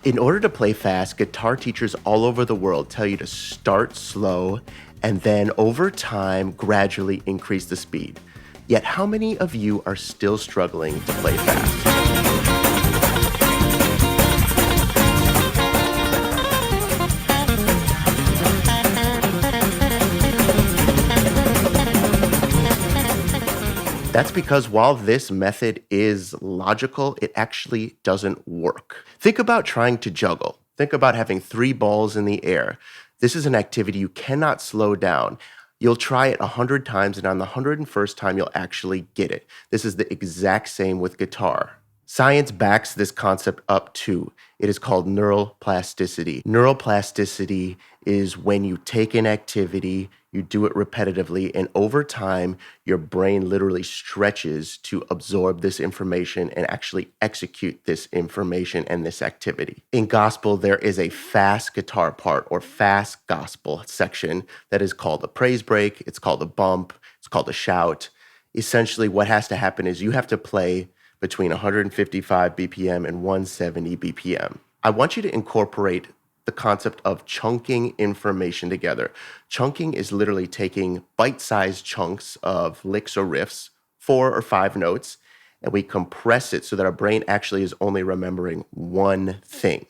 In order to play fast, guitar teachers all over the world tell you to start slow and then over time gradually increase the speed. Yet how many of you are still struggling to play fast? That's because while this method is logical, it actually doesn't work. Think about trying to juggle. Think about having 3 balls in the air. This is an activity you cannot slow down. You'll try it 100 times, and on the 101st time, you'll actually get it. This is the exact same with guitar. Science backs this concept up too. It is called neuroplasticity. Neuroplasticity is when you take an activity, you do it repetitively, and over time, your brain literally stretches to absorb this information and actually execute this information and this activity. In gospel, there is a fast guitar part or fast gospel section that is called a praise break. It's called a bump. It's called a shout. Essentially, what has to happen is you have to play between 155 BPM and 170 BPM. I want you to incorporate the concept of chunking information together. Chunking is literally taking bite-sized chunks of licks or riffs, 4 or 5 notes, and we compress it so that our brain actually is only remembering one thing.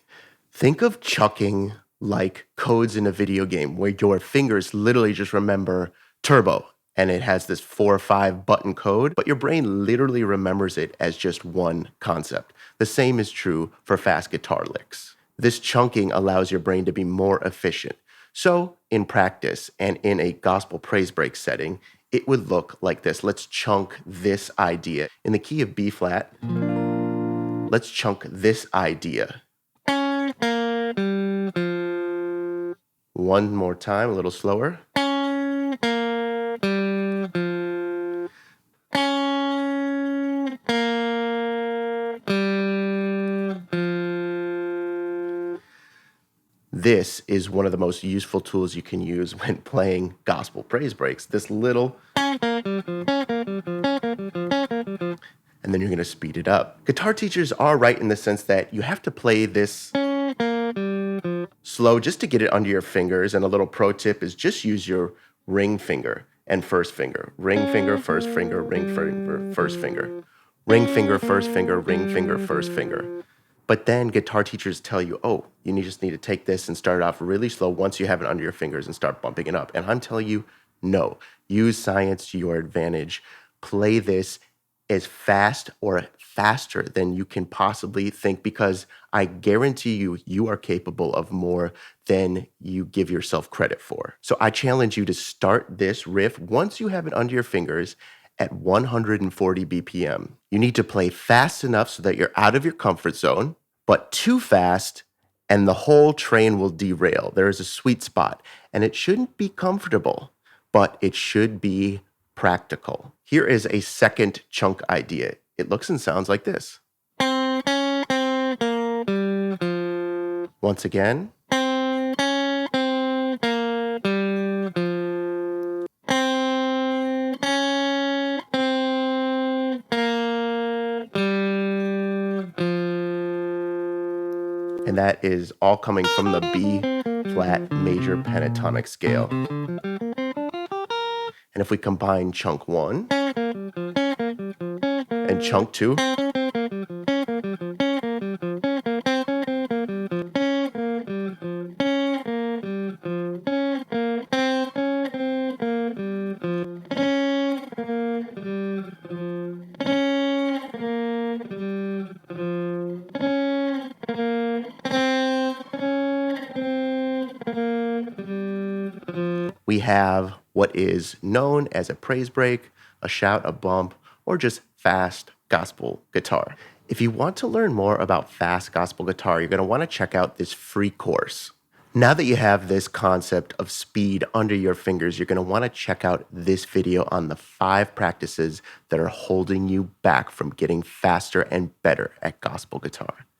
Think of chucking like codes in a video game where your fingers literally just remember turbo, and it has this 4 or 5 button code, but your brain literally remembers it as just one concept. The same is true for fast guitar licks. This chunking allows your brain to be more efficient. So in practice and in a gospel praise break setting, it would look like this. Let's chunk this idea. In the key of B flat, let's chunk this idea. One more time, a little slower. This is one of the most useful tools you can use when playing gospel praise breaks. This little, and then you're going to speed it up. Guitar teachers are right in the sense that you have to play this slow just to get it under your fingers. And a little pro tip is just use your ring finger and first finger. Ring finger, first finger, ring finger, first finger. Ring finger, first finger, ring finger, first finger. But then guitar teachers tell you, oh, you just need to take this and start it off really slow once you have it under your fingers and start bumping it up. And I'm telling you, no. Use science to your advantage. Play this as fast or faster than you can possibly think, because I guarantee you, you are capable of more than you give yourself credit for. So I challenge you to start this riff once you have it under your fingers at 140 BPM. You need to play fast enough so that you're out of your comfort zone, but too fast and the whole train will derail. There is a sweet spot, and it shouldn't be comfortable, but it should be practical. Here is a second chunk idea. It looks and sounds like this. Once again. And that is all coming from the B flat major pentatonic scale. And if we combine chunk 1 and chunk 2, we have what is known as a praise break, a shout, a bump, or just fast gospel guitar. If you want to learn more about fast gospel guitar, you're going to want to check out this free course. Now that you have this concept of speed under your fingers, you're going to want to check out this video on the 5 practices that are holding you back from getting faster and better at gospel guitar.